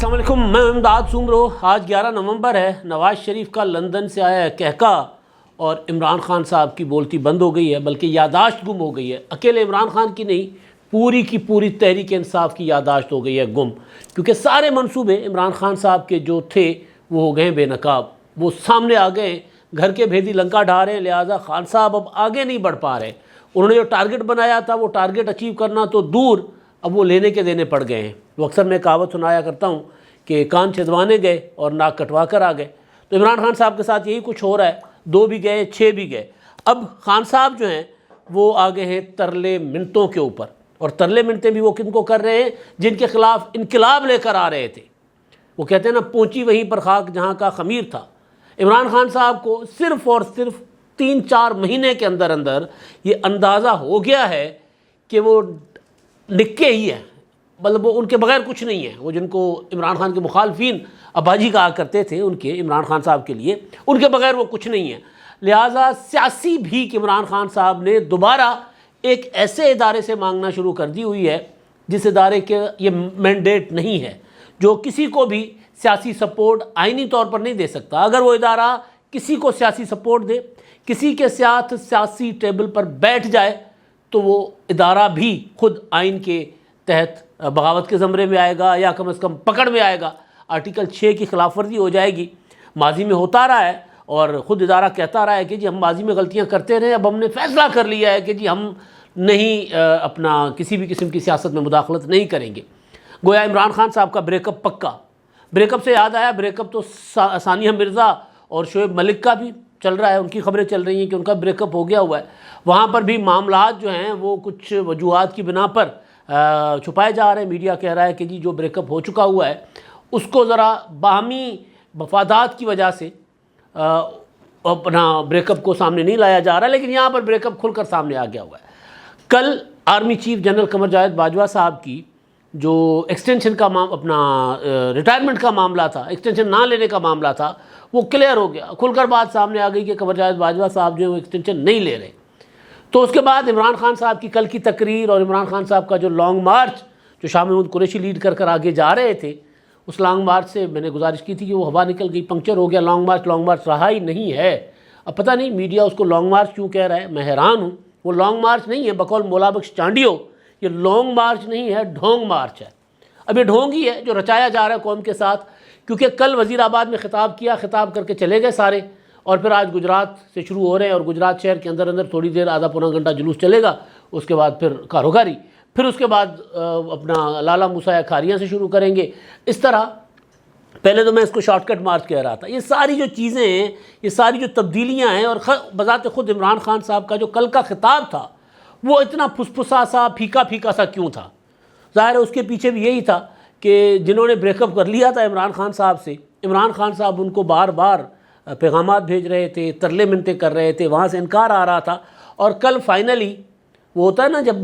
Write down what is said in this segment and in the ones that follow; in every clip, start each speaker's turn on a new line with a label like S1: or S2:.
S1: السلام علیکم، میں امداد سومرو۔ آج 11 نومبر ہے۔ نواز شریف کا لندن سے آیا کہکا اور عمران خان صاحب کی بولتی بند ہو گئی ہے، بلکہ یادداشت گم ہو گئی ہے۔ اکیلے عمران خان کی نہیں، پوری کی پوری تحریک انصاف کی یادداشت ہو گئی ہے گم، کیونکہ سارے منصوبے عمران خان صاحب کے جو تھے وہ ہو گئے بے نقاب، وہ سامنے آ گئے، گھر کے بھیدی لنکا ڈھا رہے ہیں، لہٰذا خان صاحب اب آگے نہیں بڑھ پا رہے۔ انہوں نے جو ٹارگٹ بنایا تھا وہ ٹارگٹ اچیو کرنا تو دور، اب وہ لینے کے دینے پڑ گئے ہیں۔ وہ اکثر میں کہاوت سنایا کرتا ہوں کہ کان چھدوانے گئے اور ناک کٹوا کر آ گئے، تو عمران خان صاحب کے ساتھ یہی کچھ ہو رہا ہے۔ 2 بھی گئے، 6 بھی گئے۔ اب خان صاحب جو ہیں وہ آگے ہیں ترلے منتوں کے اوپر، اور ترلے منتیں بھی وہ کن کو کر رہے ہیں؟ جن کے خلاف انقلاب لے کر آ رہے تھے۔ وہ کہتے ہیں نا، پہنچی وہیں پر خاک جہاں کا خمیر تھا۔ عمران خان صاحب کو صرف اور صرف 3-4 مہینے کے اندر اندر یہ اندازہ ہو گیا ہے کہ وہ نکے ہی ہیں، مطلب وہ ان کے بغیر کچھ نہیں ہے۔ وہ جن کو عمران خان کے مخالفین اباجی کہا کرتے تھے، ان کے عمران خان صاحب کے لیے، ان کے بغیر وہ کچھ نہیں ہے۔ لہٰذا سیاسی بھیک عمران خان صاحب نے دوبارہ ایک ایسے ادارے سے مانگنا شروع کر دی ہوئی ہے جس ادارے کے یہ مینڈیٹ نہیں ہے، جو کسی کو بھی سیاسی سپورٹ آئینی طور پر نہیں دے سکتا۔ اگر وہ ادارہ کسی کو سیاسی سپورٹ دے، کسی کے ساتھ سیاسی ٹیبل پر بیٹھ جائے، تو وہ ادارہ بھی خود آئین کے تحت بغاوت کے زمرے میں آئے گا، یا کم از کم پکڑ میں آئے گا۔ آرٹیکل 6 کی خلاف ورزی ہو جائے گی۔ ماضی میں ہوتا رہا ہے، اور خود ادارہ کہتا رہا ہے کہ جی ہم ماضی میں غلطیاں کرتے رہے، اب ہم نے فیصلہ کر لیا ہے کہ جی ہم نہیں اپنا کسی بھی قسم کی سیاست میں مداخلت نہیں کریں گے۔ گویا عمران خان صاحب کا بریک اپ پکا۔ بریک اپ سے یاد آیا، بریک اپ تو ثانیہ مرزا اور شعیب ملک کا بھی چل رہا ہے، ان کی خبریں چل رہی ہیں کہ ان کا بریک اپ ہو گیا ہوا ہے۔ وہاں پر بھی معاملات جو ہیں وہ کچھ وجوہات کی بنا پر چھپائے جا رہے ہیں۔ میڈیا کہہ رہا ہے کہ جی جو بریک اپ ہو چکا ہوا ہے اس کو ذرا باہمی مفادات کی وجہ سے اپنا بریک اپ کو سامنے نہیں لایا جا رہا، لیکن یہاں پر بریک اپ کھل کر سامنے آ گیا ہوا ہے۔ کل army chief general Qamar Javed Bajwa صاحب کی جو ایکسٹینشن کا اپنا ریٹائرمنٹ کا معاملہ تھا، ایکسٹینشن نہ لینے کا معاملہ تھا، وہ کلیئر ہو گیا۔ کھل کر بات سامنے آ گئی کہ قمر جاوید باجوہ صاحب جو ہے وہ ایکسٹینشن نہیں لے رہے۔ تو اس کے بعد عمران خان صاحب کی کل کی تقریر اور عمران خان صاحب کا جو لانگ مارچ جو شاہ محمود قریشی لیڈ کر آگے جا رہے تھے، اس لانگ مارچ سے میں نے گزارش کی تھی کہ وہ ہوا نکل گئی، پنکچر ہو گیا۔ لانگ مارچ رہا ہی نہیں ہے۔ اب پتہ نہیں میڈیا اس کو لانگ مارچ کیوں کہہ رہا ہے، میں حیران ہوں۔ وہ لانگ مارچ نہیں ہے، بقول مولا بخش چانڈیو، یہ لانگ مارچ نہیں ہے، ڈھونگ مارچ ہے۔ اب یہ ڈھونگ ہی ہے جو رچایا جا رہا ہے قوم کے ساتھ، کیونکہ کل وزیر آباد میں خطاب کیا، خطاب کر کے چلے گئے سارے، اور پھر آج گجرات سے شروع ہو رہے ہیں، اور گجرات شہر کے اندر اندر تھوڑی دیر آدھا پونا گھنٹہ جلوس چلے گا، اس کے بعد پھر کاروگاری، پھر اس کے بعد اپنا لالا موسیٰ کھاریاں سے شروع کریں گے۔ اس طرح پہلے تو میں اس کو شارٹ کٹ مارچ کہہ رہا تھا۔ یہ ساری جو چیزیں ہیں، یہ ساری جو تبدیلیاں ہیں، اور بذات خود عمران خان صاحب کا جو کل کا خطاب تھا وہ اتنا پھسپھسا سا پھیکا سا کیوں تھا؟ ظاہر ہے اس کے پیچھے بھی یہی تھا کہ جنہوں نے بریک اپ کر لیا تھا عمران خان صاحب سے، عمران خان صاحب ان کو بار بار پیغامات بھیج رہے تھے، ترلے منتیں کر رہے تھے، وہاں سے انکار آ رہا تھا، اور کل فائنلی وہ ہوتا ہے نا جب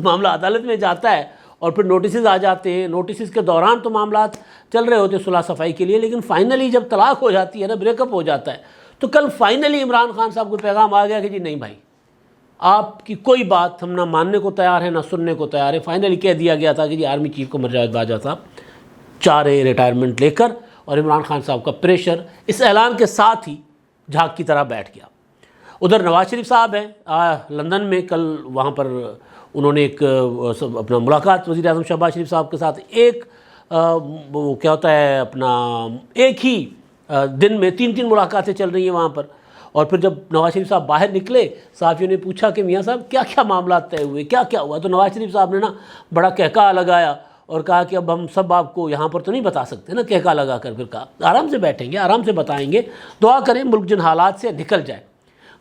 S1: معاملہ عدالت میں جاتا ہے اور پھر نوٹسز آ جاتے ہیں، نوٹسز کے دوران تو معاملات چل رہے ہوتے صلح صفائی کے لیے، لیکن فائنلی جب طلاق ہو جاتی ہے نا، بریک اپ ہو جاتا ہے، تو کل فائنلی عمران خان صاحب کو پیغام آ گیا کہ جی نہیں بھائی، آپ کی کوئی بات ہم نہ ماننے کو تیار ہیں نہ سننے کو تیار ہے۔ فائنلی کہہ دیا گیا تھا کہ جی آرمی چیف قمر جاوید باجوہ صاحب چاہ رہے ریٹائرمنٹ لے کر، اور عمران خان صاحب کا پریشر اس اعلان کے ساتھ ہی جھاگ کی طرح بیٹھ گیا۔ ادھر نواز شریف صاحب ہیں لندن میں، کل وہاں پر انہوں نے ایک اپنا ملاقات وزیر اعظم شہباز شریف صاحب کے ساتھ، ایک وہ کیا ہوتا ہے اپنا ایک ہی دن میں 3 ملاقاتیں چل رہی ہیں وہاں پر۔ اور پھر جب نواز شریف صاحب باہر نکلے، صحافیوں نے پوچھا کہ میاں صاحب کیا کیا معاملات طے ہوئے، کیا کیا ہوا؟ تو نواز شریف صاحب نے نا بڑا کہکا لگایا اور کہا کہ اب ہم سب آپ کو یہاں پر تو نہیں بتا سکتے نا، کہکا لگا کر پھر کہا آرام سے بیٹھیں گے، آرام سے بتائیں گے، دعا کریں ملک جن حالات سے نکل جائے۔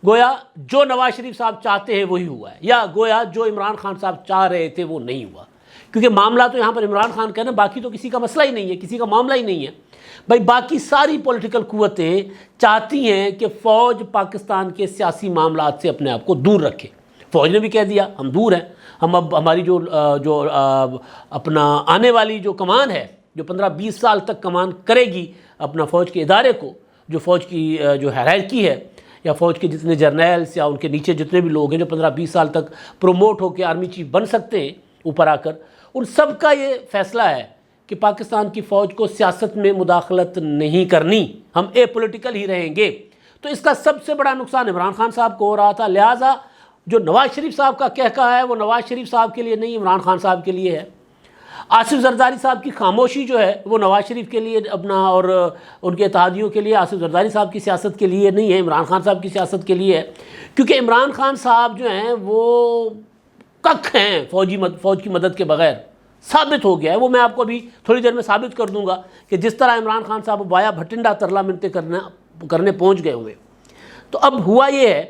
S1: گویا جو نواز شریف صاحب چاہتے ہیں وہی ہوا ہے، یا گویا جو عمران خان صاحب چاہ رہے تھے وہ نہیں ہوا، کیونکہ معاملہ تو یہاں پر عمران خان کا ہے نا، باقی تو کسی کا مسئلہ ہی نہیں ہے، کسی کا معاملہ ہی نہیں ہے بھائی۔ باقی ساری پولیٹیکل قوتیں چاہتی ہیں کہ فوج پاکستان کے سیاسی معاملات سے اپنے آپ کو دور رکھے۔ فوج نے بھی کہہ دیا ہم دور ہیں، ہم اب ہماری جو اپنا آنے والی جو کمان ہے، جو 15-20 سال تک کمان کرے گی اپنا فوج کے ادارے کو، جو فوج کی جو ہیرارکی ہے، یا فوج کے جتنے جرنیلز یا ان کے نیچے جتنے بھی لوگ ہیں جو 15-20 سال تک پروموٹ ہو کے آرمی چیف بن سکتے ہیں اوپر آ کر، ان سب کا یہ فیصلہ ہے کہ پاکستان کی فوج کو سیاست میں مداخلت نہیں کرنی، ہم اے پولیٹیکل ہی رہیں گے، تو اس کا سب سے بڑا نقصان عمران خان صاحب کو ہو رہا تھا۔ لہٰذا جو نواز شریف صاحب کا کہا ہے وہ نواز شریف صاحب کے لیے نہیں، عمران خان صاحب کے لیے ہے۔ آصف زرداری صاحب کی خاموشی جو ہے وہ نواز شریف کے لیے اپنا اور ان کے اتحادیوں کے لیے، آصف زرداری صاحب کی سیاست کے لیے نہیں ہے، عمران خان صاحب کی سیاست کے لیے ہے، کیونکہ عمران خان صاحب جو ہیں وہ ککھ ہیں فوج کی مدد کے بغیر، ثابت ہو گیا ہے۔ وہ میں آپ کو ابھی تھوڑی دیر میں ثابت کر دوں گا کہ جس طرح عمران خان صاحب بایا بھٹنڈا ترلا منتیں کرنے پہنچ گئے ہوئے۔ تو اب ہوا یہ ہے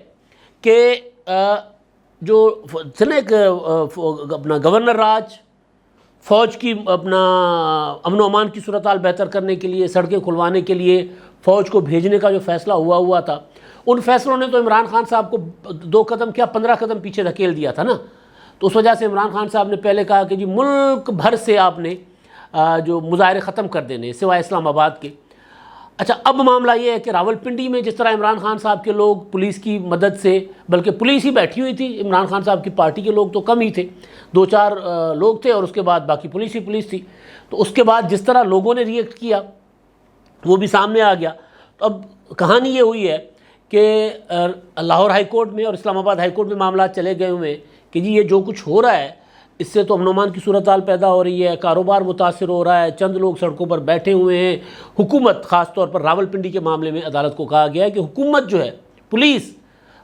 S1: کہ جو اپنا گورنر راج، فوج کی اپنا امن و امان کی صورتحال بہتر کرنے کے لیے، سڑکیں کھلوانے کے لیے فوج کو بھیجنے کا جو فیصلہ ہوا تھا، ان فیصلوں نے تو عمران خان صاحب کو 2 قدم کیا 15 قدم پیچھے دھکیل دیا تھا نا۔ تو اس وجہ سے عمران خان صاحب نے پہلے کہا کہ جی ملک بھر سے آپ نے جو مظاہرے ختم کر دینے سوائے اسلام آباد کے۔ اچھا، اب معاملہ یہ ہے کہ راولپنڈی میں جس طرح عمران خان صاحب کے لوگ پولیس کی مدد سے، بلکہ پولیس ہی بیٹھی ہوئی تھی، عمران خان صاحب کی پارٹی کے لوگ تو کم ہی تھے، 2-4 لوگ تھے، اور اس کے بعد باقی پولیس تھی۔ تو اس کے بعد جس طرح لوگوں نے ریئیکٹ کیا وہ بھی سامنے آ گیا۔ تو اب کہانی یہ ہوئی ہے کہ لاہور ہائی کورٹ میں اور اسلام آباد ہائی کورٹ میں معاملات چلے گئے ہوئے کہ جی یہ جو کچھ ہو رہا ہے اس سے تو امن و امان کی صورتحال پیدا ہو رہی ہے، کاروبار متاثر ہو رہا ہے، چند لوگ سڑکوں پر بیٹھے ہوئے ہیں۔ حکومت، خاص طور پر راولپنڈی کے معاملے میں عدالت کو کہا گیا ہے کہ حکومت جو ہے، پولیس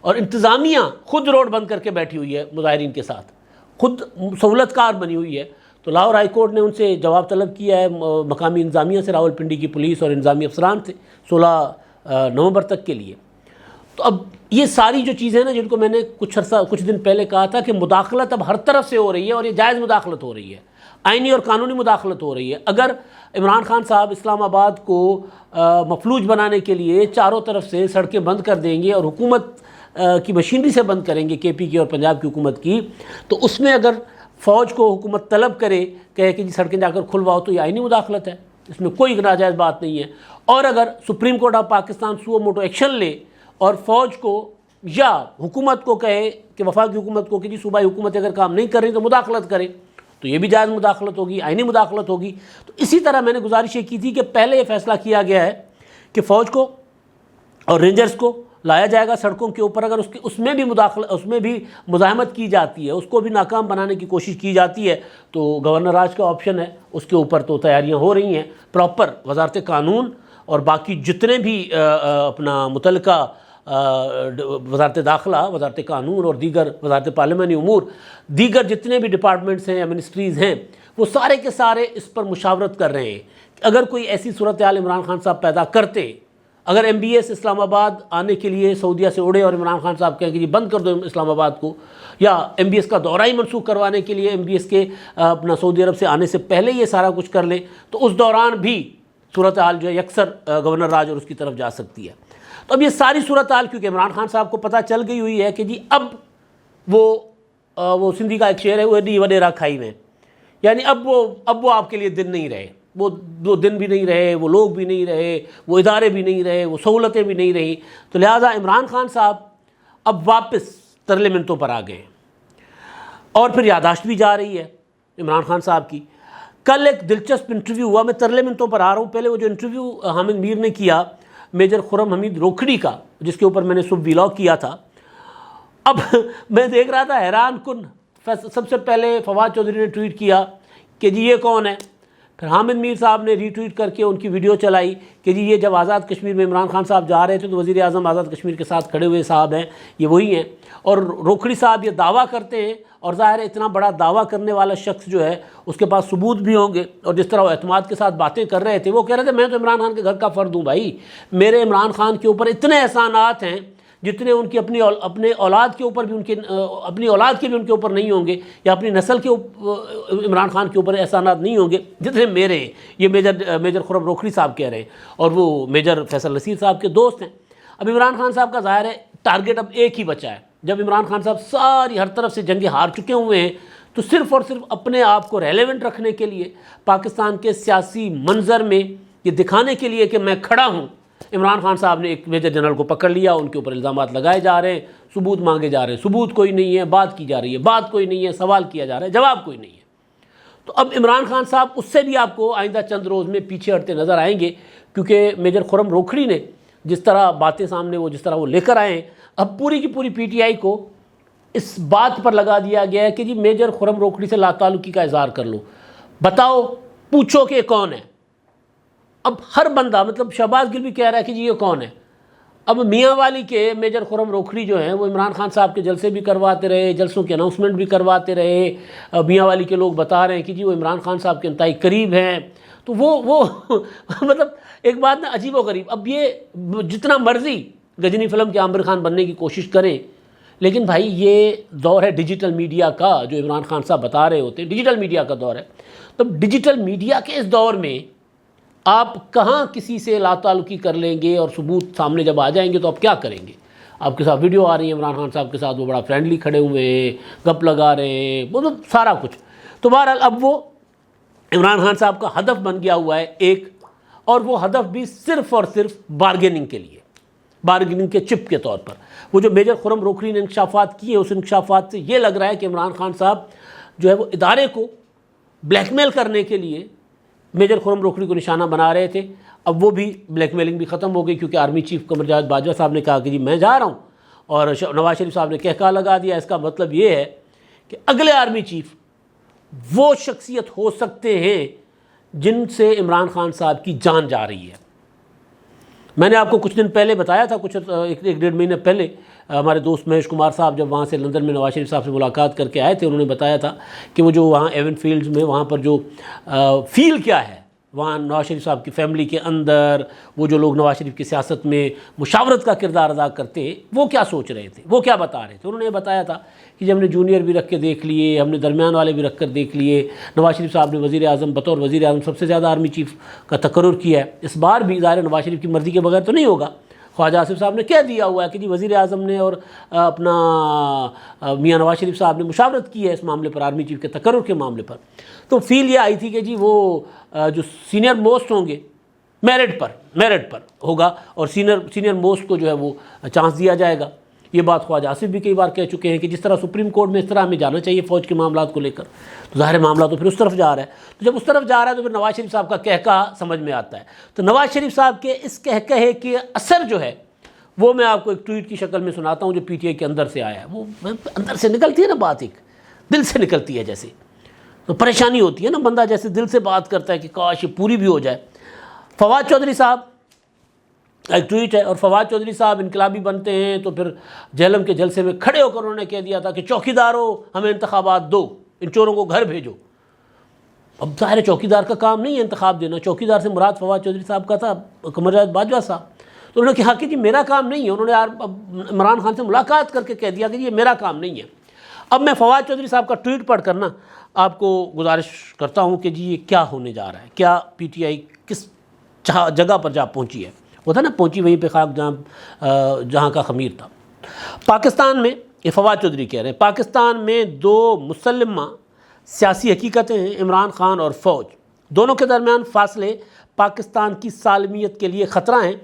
S1: اور انتظامیہ خود روڈ بند کر کے بیٹھی ہوئی ہے مظاہرین کے ساتھ، خود سہولت کار بنی ہوئی ہے۔ تو لاہور ہائی کورٹ نے ان سے جواب طلب کیا ہے مقامی انتظامیہ سے، راولپنڈی کی پولیس اور انتظامی افسران سے 16 نومبر تک کے لیے۔ تو اب یہ ساری جو چیزیں نا جن کو میں نے کچھ دن پہلے کہا تھا کہ مداخلت اب ہر طرف سے ہو رہی ہے، اور یہ جائز مداخلت ہو رہی ہے، آئینی اور قانونی مداخلت ہو رہی ہے۔ اگر عمران خان صاحب اسلام آباد کو مفلوج بنانے کے لیے چاروں طرف سے سڑکیں بند کر دیں گے اور حکومت کی مشینری سے بند کریں گے، کے پی کی اور پنجاب کی حکومت کی، تو اس میں اگر فوج کو حکومت طلب کرے کہ جی سڑکیں جا کر کھلواؤ تو یہ آئینی مداخلت ہے، اس میں کوئی ناجائز بات نہیں ہے۔ اور اگر supreme court of Pakistan so motto action لے اور فوج کو یا حکومت کو کہے کہ وفاقی حکومت کو کہ جی صوبائی حکومت اگر کام نہیں کر رہی تو مداخلت کرے، تو یہ بھی جائز مداخلت ہوگی، آئینی مداخلت ہوگی۔ تو اسی طرح میں نے گزارش یہ کی تھی کہ پہلے یہ فیصلہ کیا گیا ہے کہ فوج کو اور رینجرز کو لایا جائے گا سڑکوں کے اوپر، اگر اس میں بھی مزاحمت کی جاتی ہے، اس کو بھی ناکام بنانے کی کوشش کی جاتی ہے، تو گورنر راج کا آپشن ہے، اس کے اوپر تو تیاریاں ہو رہی ہیں پراپر۔ وزارت قانون اور باقی جتنے بھی اپنا متعلقہ وزارت داخلہ، وزارت قانون اور دیگر وزارت پارلیمانی امور، دیگر جتنے بھی ڈپارٹمنٹس ہیں یا منسٹریز ہیں، وہ سارے کے سارے اس پر مشاورت کر رہے ہیں کہ اگر کوئی ایسی صورتحال عمران خان صاحب پیدا کرتے، اگر ایم بی ایس اسلام آباد آنے کے لیے سعودیہ سے اڑے اور عمران خان صاحب کہیں کہ جی بند کر دو اسلام آباد کو، یا ایم بی ایس کا دورہ ہی منسوخ کروانے کے لیے ایم بی ایس کے اپنا سعودی عرب سے آنے سے پہلے یہ سارا کچھ کر لیں، تو اس دوران بھی صورتحال جو ہے یکسر گورنر راج اور اس کی طرف جا سکتی ہے۔ تو اب یہ ساری صورتحال کیونکہ عمران خان صاحب کو پتہ چل گئی ہوئی ہے کہ جی اب وہ سندھی کا ایک شعر ہے، وہ دی وڈیرا کھائی میں، یعنی اب وہ آپ کے لیے دن نہیں رہے، وہ دن بھی نہیں رہے، وہ لوگ بھی نہیں رہے، وہ ادارے بھی نہیں رہے، وہ سہولتیں بھی نہیں رہی۔ تو لہٰذا عمران خان صاحب اب واپس ترلے منتوں پر آ گئے ہیں، اور پھر یادداشت بھی جا رہی ہے عمران خان صاحب کی۔ کل ایک دلچسپ انٹرویو ہوا، میں ترلے منتوں پر آ رہا ہوں، پہلے وہ جو انٹرویو حامد میر نے کیا میجر خرم حمید روکھڑی کا، جس کے اوپر میں نے صبح ویلاگ کیا تھا، اب میں دیکھ رہا تھا حیران کن، سب سے پہلے فواد چودھری نے ٹویٹ کیا کہ جی یہ کون ہے، پھر حامد میر صاحب نے ری ٹویٹ کر کے ان کی ویڈیو چلائی کہ جی یہ جب آزاد کشمیر میں عمران خان صاحب جا رہے تھے تو وزیر اعظم آزاد کشمیر کے ساتھ کھڑے ہوئے صاحب ہیں، یہ وہی ہیں۔ اور روکھڑی صاحب یہ دعویٰ کرتے ہیں، اور ظاہر ہے اتنا بڑا دعویٰ کرنے والا شخص جو ہے اس کے پاس ثبوت بھی ہوں گے، اور جس طرح وہ اعتماد کے ساتھ باتیں کر رہے تھے، وہ کہہ رہے تھے میں تو عمران خان کے گھر کا فرد ہوں بھائی، میرے عمران خان کے اوپر اتنے احسانات ہیں جتنے ان کی اپنے اولاد کے اوپر بھی اپنی اولاد کے بھی ان کے اوپر نہیں ہوں گے، یا اپنی نسل کے عمران خان کے اوپر احسانات نہیں ہوں گے جتنے میرے ہیں۔ یہ میجر خرم روکھڑی صاحب کہہ رہے ہیں، اور وہ میجر فیصل نصیر صاحب کے دوست ہیں۔ اب عمران خان صاحب کا ظاہر ہے ٹارگٹ اب ایک ہی بچا ہے، جب عمران خان صاحب ساری ہر طرف سے جنگیں ہار چکے ہوئے ہیں، تو صرف اور صرف اپنے آپ کو ریلیونٹ رکھنے کے لیے، پاکستان کے سیاسی منظر میں یہ دکھانے کے لیے کہ میں کھڑا ہوں، عمران خان صاحب نے ایک میجر جنرل کو پکڑ لیا، ان کے اوپر الزامات لگائے جا رہے ہیں، ثبوت مانگے جا رہے ہیں، ثبوت کوئی نہیں ہے، بات کی جا رہی ہے، بات کوئی نہیں ہے، سوال کیا جا رہا ہے، جواب کوئی نہیں ہے۔ تو تو اب عمران خان صاحب اس سے بھی آپ کو آئندہ چند روز میں پیچھے ہٹتے نظر آئیں گے، کیونکہ میجر خرم روکھڑی نے جس طرح باتیں سامنے جس طرح وہ لے کر آئے ہیں، اب پوری کی پوری پی ٹی آئی کو اس بات پر لگا دیا گیا ہے کہ جی میجر خرم روکھڑی سے لا تعلقی کا اظہار کر لو، بتاؤ پوچھو کہ یہ کون ہے۔ اب ہر بندہ، مطلب شہباز گل بھی کہہ رہا ہے کہ جی یہ کون ہے۔ اب میاں والی کے میجر خرم روکھڑی جو ہیں وہ عمران خان صاحب کے جلسے بھی کرواتے رہے، جلسوں کے اناؤنسمنٹ بھی کرواتے رہے، میاں والی کے لوگ بتا رہے ہیں کہ جی وہ عمران خان صاحب کے انتہائی قریب ہیں، تو وہ مطلب ایک بات نا عجیب و غریب۔ اب یہ جتنا مرضی غجنی فلم کے عامر خان بننے کی کوشش کریں، لیکن بھائی یہ دور ہے ڈیجیٹل میڈیا کا، جو عمران خان صاحب بتا رہے ہوتے ہیں ڈیجیٹل میڈیا کا دور ہے۔ تو ڈیجیٹل میڈیا کے اس دور میں آپ کہاں کسی سے لا تعلقی کر لیں گے، اور ثبوت سامنے جب آ جائیں گے تو آپ کیا کریں گے؟ آپ کے ساتھ ویڈیو آ رہی ہے عمران خان صاحب کے ساتھ، وہ بڑا فرینڈلی کھڑے ہوئے ہیں، گپ لگا رہے ہیں، مطلب سارا کچھ۔ تو بہرحال اب وہ عمران خان صاحب کا ہدف بن گیا ہوا ہے ایک، اور وہ ہدف بھی صرف اور صرف بارگیننگ کے لیے، بارگیننگ کے چپ کے طور پر۔ وہ جو میجر خرم روکھڑی نے انکشافات کیے، اس انکشافات سے یہ لگ رہا ہے کہ عمران خان صاحب جو ہے وہ ادارے کو بلیک میل کرنے کے لیے میجر خرم روکھڑی کو نشانہ بنا رہے تھے۔ اب وہ بھی بلیک میلنگ بھی ختم ہو گئی، کیونکہ آرمی چیف قمر جاوید باجوہ صاحب نے کہا کہ جی میں جا رہا ہوں، اور نواز شریف صاحب نے کہکا لگا دیا۔ اس کا مطلب یہ ہے کہ اگلے آرمی چیف وہ شخصیت ہو سکتے ہیں جن سے عمران خان صاحب کی جان جا رہی ہے۔ میں نے آپ کو کچھ دن پہلے بتایا تھا، کچھ ایک ڈیڑھ مہینے پہلے ہمارے دوست مہیش کمار صاحب جب وہاں سے لندن میں نواز شریف صاحب سے ملاقات کر کے آئے تھے، انہوں نے بتایا تھا کہ وہ جو وہاں ایون فیلڈز میں وہاں پر جو فیل کیا ہے وہاں نواز شریف صاحب کی فیملی کے اندر، وہ جو لوگ نواز شریف کی سیاست میں مشاورت کا کردار ادا کرتے ہیں، وہ کیا سوچ رہے تھے، وہ کیا بتا رہے تھے۔ انہوں نے یہ بتایا تھا کہ جب ہم نے جونیئر بھی رکھ کے دیکھ لیے، ہم نے درمیان والے بھی رکھ کر دیکھ لیے، نواز شریف صاحب نے وزیر اعظم بطور وزیر اعظم سب سے زیادہ آرمی چیف کا تقرر کیا ہے۔ اس بار بھی ظاہر نواز شریف کی مرضی کے بغیر تو نہیں ہوگا۔ خواجہ آصف صاحب نے کہہ دیا ہوا ہے کہ جی وزیر اعظم نے اور اپنا میاں نواز شریف صاحب نے مشاورت کی ہے اس معاملے پر، آرمی چیف کے تقرر کے معاملے پر۔ تو فیل یہ آئی تھی کہ جی وہ جو سینئر موسٹ ہوں گے میرٹ پر ہوگا، اور سینئر موسٹ کو جو ہے وہ چانس دیا جائے گا۔ یہ بات خواجہ آصف بھی کئی بار کہہ چکے ہیں کہ جس طرح سپریم کورٹ میں اس طرح ہمیں جانا چاہیے فوج کے معاملات کو لے کر، تو ظاہر معاملہ تو پھر اس طرف جا رہا ہے۔ تو جب اس طرف جا رہا ہے تو پھر نواز شریف صاحب کا کہکا سمجھ میں آتا ہے۔ تو نواز شریف صاحب کے اس کہکہے کے اثر جو ہے وہ میں آپ کو ایک ٹویٹ کی شکل میں سناتا ہوں جو پی ٹی آئی کے اندر سے آیا ہے۔ وہ اندر سے نکلتی ہے نا بات، ایک دل سے نکلتی ہے جیسے، تو پریشانی ہوتی ہے نا، بندہ جیسے دل سے بات کرتا ہے کہ کاش یہ پوری بھی ہو جائے۔ فواد چودھری صاحب ایک ٹویٹ ہے، اور فواد چودھری صاحب انقلابی بنتے ہیں تو پھر جہلم کے جلسے میں کھڑے ہو کر انہوں نے کہہ دیا تھا کہ چوکیداروں ہمیں انتخابات دو، ان چوروں کو گھر بھیجو۔ اب ظاہر چوکیدار کا کام نہیں ہے انتخاب دینا، چوکیدار سے مراد فواد چودھری صاحب کا تھا قمر جاوید باجوہ صاحب۔ تو انہوں نے کہا کہ جی میرا کام نہیں ہے، انہوں نے عمران خان سے ملاقات کر کے کہہ دیا کہ یہ میرا کام نہیں ہے۔ اب میں فواد چودھری صاحب کا ٹویٹ پڑھ کر نا آپ کو گزارش کرتا ہوں کہ جی یہ کیا ہونے جا رہا ہے، کیا پی ٹی آئی کس جگہ پر جا پہنچی ہے۔ وہ تھا نا پہنچی وہیں پہ خاک جہاں کا خمیر تھا۔ پاکستان میں، یہ فواد چودھری کہہ رہے ہیں، پاکستان میں دو مسلمہ سیاسی حقیقتیں ہیں، عمران خان اور فوج، دونوں کے درمیان فاصلے پاکستان کی سالمیت کے لیے خطرہ ہیں۔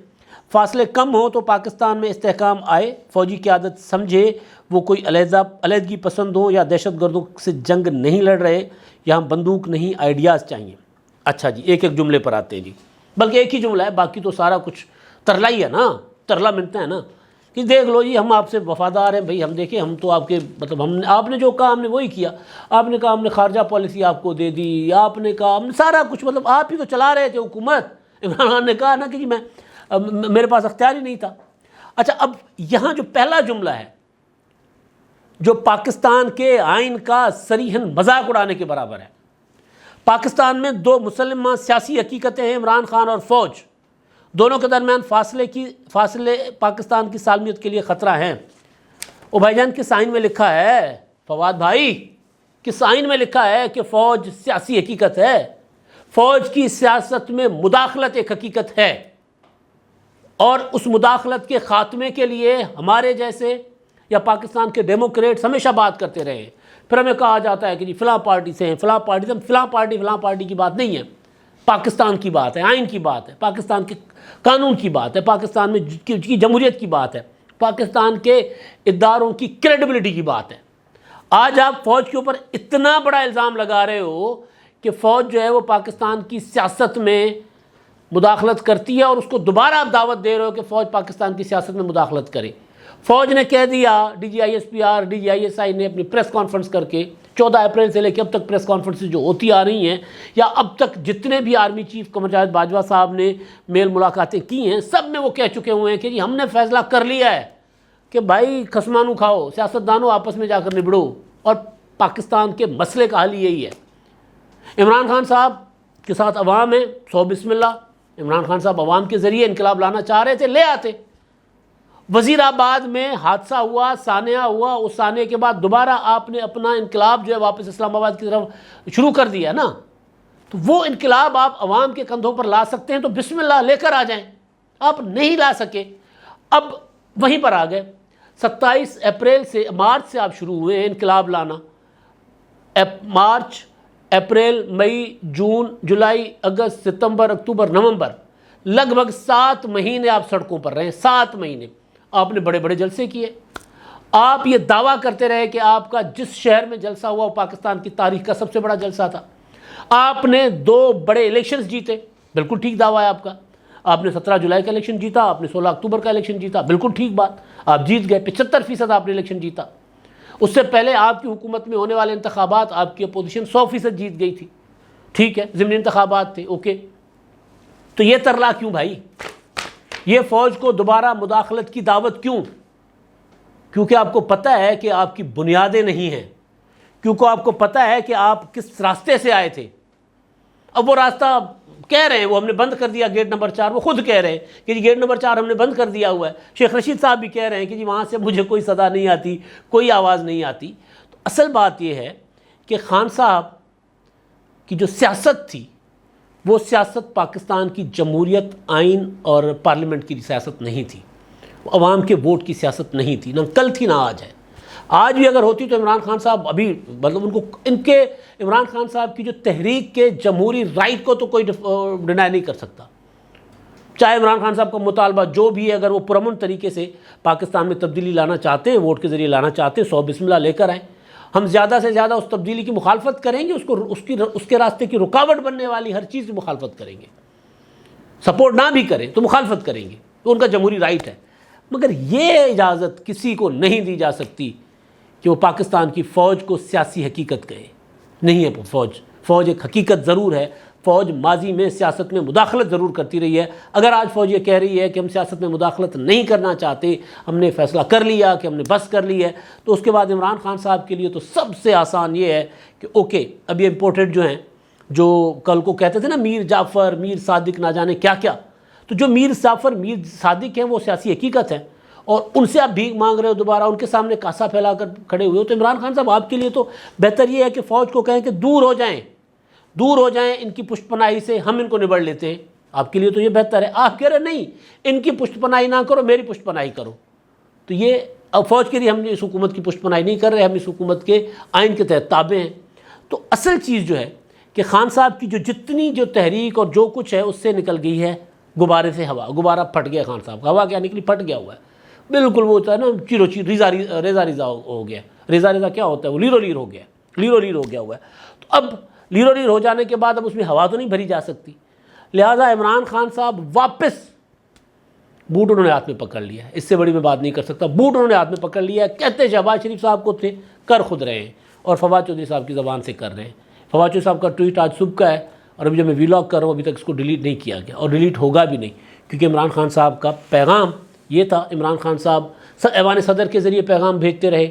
S1: فاصلے کم ہوں تو پاکستان میں استحکام آئے، فوجی قیادت سمجھے وہ کوئی علیحدگی پسند ہوں یا دہشت گردوں سے جنگ نہیں لڑ رہے، یہاں بندوق نہیں آئیڈیاز چاہیے۔ اچھا جی، ایک ایک جملے پر آتے ہیں جی، بلکہ ایک ہی جملہ ہے، باقی تو سارا کچھ ترلا ہی ہے نا، ترلا ملتا ہے نا کہ دیکھ لو جی ہم آپ سے وفادار ہیں بھائی، ہم دیکھیں ہم تو آپ کے مطلب آپ نے جو کہا ہم نے وہی کیا، آپ نے کہا ہم نے خارجہ پالیسی آپ کو دے دی، آپ نے کہا ہم نے سارا کچھ، مطلب آپ ہی تو چلا رہے تھے حکومت۔ عمران خان نے کہا نا کہ جی میرے پاس اختیار ہی نہیں تھا۔ اچھا اب یہاں جو پہلا جملہ ہے جو پاکستان کے آئین کا صریحاً مذاق اڑانے کے برابر ہے، پاکستان میں دو مسلمہ سیاسی حقیقتیں ہیں، عمران خان اور فوج، دونوں کے درمیان فاصلے پاکستان کی سالمیت کے لیے خطرہ ہیں۔ او بھائی جان کس آئین میں لکھا ہے، فواد بھائی کس آئین میں لکھا ہے کہ فوج سیاسی حقیقت ہے؟ فوج کی سیاست میں مداخلت ایک حقیقت ہے، اور اس مداخلت کے خاتمے کے لیے ہمارے جیسے یا پاکستان کے ڈیموکریٹس ہمیشہ بات کرتے رہے ہیں۔ پھر ہمیں کہا جاتا ہے کہ جی فلاں پارٹی سے ہیں، فلاں پارٹی سے، فلاں پارٹی کی بات نہیں ہے، پاکستان کی بات ہے، آئین کی بات ہے، پاکستان کے قانون کی بات ہے، پاکستان میں کی جمہوریت کی بات ہے، پاکستان کے اداروں کی کریڈیبلٹی کی بات ہے۔ آج آپ فوج کے اوپر اتنا بڑا الزام لگا رہے ہو کہ فوج جو ہے وہ پاکستان کی سیاست میں مداخلت کرتی ہے، اور اس کو دوبارہ آپ دعوت دے رہے ہو کہ فوج پاکستان کی سیاست میں مداخلت کرے۔ فوج نے کہہ دیا، D G I S P R, D G I S I نے اپنی پریس کانفرنس کر کے 14 اپریل سے لے کے اب تک پریس کانفرنسز جو ہوتی آ رہی ہیں، یا اب تک جتنے بھی آرمی چیف قمر جاوید باجوہ صاحب نے میل ملاقاتیں کی ہیں، سب میں وہ کہہ چکے ہوئے ہیں کہ جی ہم نے فیصلہ کر لیا ہے کہ بھائی خسمانو کھاؤ، سیاستدانوں آپس میں جا کر نبڑو، اور پاکستان کے مسئلے کا حل یہی ہے۔ عمران خان صاحب کے ساتھ عوام ہے، سو بسم اللہ، عمران خان صاحب عوام کے ذریعے انقلاب لانا چاہ رہے تھے، لے آتے۔ وزیر آباد میں حادثہ ہوا، سانحہ ہوا، اس سانحے کے بعد دوبارہ آپ نے اپنا انقلاب جو ہے واپس اسلام آباد کی طرف شروع کر دیا نا، تو وہ انقلاب آپ عوام کے کندھوں پر لا سکتے ہیں تو بسم اللہ لے کر آ جائیں۔ آپ نہیں لا سکے، اب وہیں پر آ گئے۔ 27 اپریل سے، مارچ سے آپ شروع ہوئے ہیں انقلاب لانا، مارچ، اپریل، مئی، جون، جولائی، اگست، ستمبر، اکتوبر، نومبر، لگ بھگ 7 مہینے آپ سڑکوں پر رہے۔ 7 مہینے آپ نے بڑے بڑے جلسے کیے، آپ یہ دعویٰ کرتے رہے کہ آپ کا جس شہر میں جلسہ ہوا وہ پاکستان کی تاریخ کا سب سے بڑا جلسہ تھا۔ آپ نے 2 بڑے الیکشنز جیتے، بالکل ٹھیک دعویٰ ہے آپ کا۔ آپ نے 17 جولائی کا الیکشن جیتا، آپ نے 16 اکتوبر کا الیکشن جیتا، بالکل ٹھیک بات، آپ جیت گئے، 75% آپ نے الیکشن جیتا۔ اس سے پہلے آپ کی حکومت میں ہونے والے انتخابات آپ کی اپوزیشن 100% جیت گئی تھی، ٹھیک ہے، ضمنی انتخابات تھے، اوکے۔ تو یہ ترلا کیوں بھائی؟ یہ فوج کو دوبارہ مداخلت کی دعوت کیوں؟ کیونکہ آپ کو پتہ ہے کہ آپ کی بنیادیں نہیں ہیں، کیونکہ آپ کو پتہ ہے کہ آپ کس راستے سے آئے تھے۔ اب وہ راستہ کہہ رہے ہیں وہ ہم نے بند کر دیا، گیٹ نمبر 4، وہ خود کہہ رہے ہیں کہ جی گیٹ نمبر 4 ہم نے بند کر دیا ہوا ہے۔ شیخ رشید صاحب بھی کہہ رہے ہیں کہ جی وہاں سے مجھے کوئی صدا نہیں آتی، کوئی آواز نہیں آتی۔ تو اصل بات یہ ہے کہ خان صاحب کی جو سیاست تھی وہ سیاست پاکستان کی جمہوریت، آئین اور پارلیمنٹ کی سیاست نہیں تھی، وہ عوام کے ووٹ کی سیاست نہیں تھی، نہ کل تھی نہ آج ہے۔ آج بھی اگر ہوتی تو عمران خان صاحب ابھی مطلب ان کے عمران خان صاحب کی جو تحریک کے جمہوری رائٹ کو تو کوئی ڈینائی نہیں کر سکتا، چاہے عمران خان صاحب کا مطالبہ جو بھی ہے، اگر وہ پرامن طریقے سے پاکستان میں تبدیلی لانا چاہتے ہیں، ووٹ کے ذریعے لانا چاہتے ہیں، 100 بسم اللہ لے کر آئیں۔ ہم زیادہ سے زیادہ اس تبدیلی کی مخالفت کریں گے، اس کے راستے کی رکاوٹ بننے والی ہر چیز کی مخالفت کریں گے، سپورٹ نہ بھی کریں تو مخالفت کریں گے، تو ان کا جمہوری رائٹ ہے۔ مگر یہ اجازت کسی کو نہیں دی جا سکتی کہ وہ پاکستان کی فوج کو سیاسی حقیقت کہے، نہیں ہے۔ فوج ایک حقیقت ضرور ہے، فوج ماضی میں سیاست میں مداخلت ضرور کرتی رہی ہے۔ اگر آج فوج یہ کہہ رہی ہے کہ ہم سیاست میں مداخلت نہیں کرنا چاہتے، ہم نے فیصلہ کر لیا کہ ہم نے بس کر لی ہے، تو اس کے بعد عمران خان صاحب کے لیے تو سب سے آسان یہ ہے کہ اوکے، اب یہ امپورٹڈ جو ہیں، جو کل کو کہتے تھے نا میر جعفر، میر صادق، نہ جانے کیا کیا، تو جو میر جعفر، میر صادق ہیں وہ سیاسی حقیقت ہیں، اور ان سے آپ بھیک مانگ رہے ہو دوبارہ، ان کے سامنے کاسا پھیلا کر کھڑے ہوئے ہو۔ تو عمران خان صاحب آپ کے لیے تو بہتر یہ ہے کہ فوج کو کہیں کہ دور ہو جائیں، دور ہو جائیں ان کی پشت پناہی سے، ہم ان کو نبڑ لیتے ہیں۔ آپ کے لیے تو یہ بہتر ہے۔ آپ کہہ رہے نہیں، ان کی پشت پناہی نہ کرو، میری پشت پناہی کرو۔ تو یہ اب فوج کے لیے ہم اس حکومت کی پشت پناہی نہیں کر رہے، ہم اس حکومت کے آئین کے تحت تابع ہیں۔ تو اصل چیز جو ہے کہ خان صاحب کی جتنی تحریک اور جو کچھ ہے اس سے نکل گئی ہے غبارے سے ہوا، غبارہ پھٹ گیا خان صاحب کا۔ ہوا کیا نکلی؟ پھٹ گیا ہوا ہے، بالکل وہ ہوتا ہے نا چیرو چیر، ریزا ریزا ہو گیا۔ ریزا ریزا کیا ہوتا ہے؟ وہ لیرو لیر ہو گیا، لیرو لیر ہو گیا ہوا ہے۔ تو اب لیرو لیر ہو جانے کے بعد اب اس میں ہوا تو نہیں بھری جا سکتی، لہٰذا عمران خان صاحب واپس بوٹ انہوں نے ہاتھ میں پکڑ لیا ہے۔ اس سے بڑی میں بات نہیں کر سکتا، بوٹ انہوں نے ہاتھ میں پکڑ لیا ہے۔ کہتے شہباز شریف صاحب کو تھے، کر خود رہے ہیں، اور فواد چودھری صاحب کی زبان سے کر رہے ہیں۔ فواد چودھری صاحب کا ٹویٹ آج صبح کا ہے، اور ابھی جب میں ویلاگ کر رہا ہوں ابھی تک اس کو ڈیلیٹ نہیں کیا گیا، اور ڈیلیٹ ہوگا بھی نہیں، کیونکہ عمران خان صاحب کا پیغام یہ تھا۔ عمران خان صاحب ایوان صدر کے ذریعے پیغام بھیجتے رہے،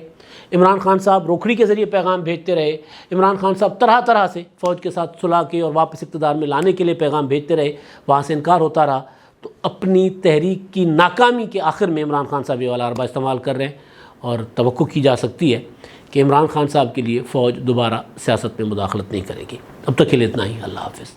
S1: عمران خان صاحب روکھڑی کے ذریعے پیغام بھیجتے رہے، عمران خان صاحب طرح طرح سے فوج کے ساتھ صلح کے اور واپس اقتدار میں لانے کے لیے پیغام بھیجتے رہے، وہاں سے انکار ہوتا رہا۔ تو اپنی تحریک کی ناکامی کے آخر میں عمران خان صاحب یہ والا حربہ استعمال کر رہے ہیں، اور توقع کی جا سکتی ہے کہ عمران خان صاحب کے لیے فوج دوبارہ سیاست میں مداخلت نہیں کرے گی۔ اب تک کے لیے اتنا ہی، اللہ حافظ۔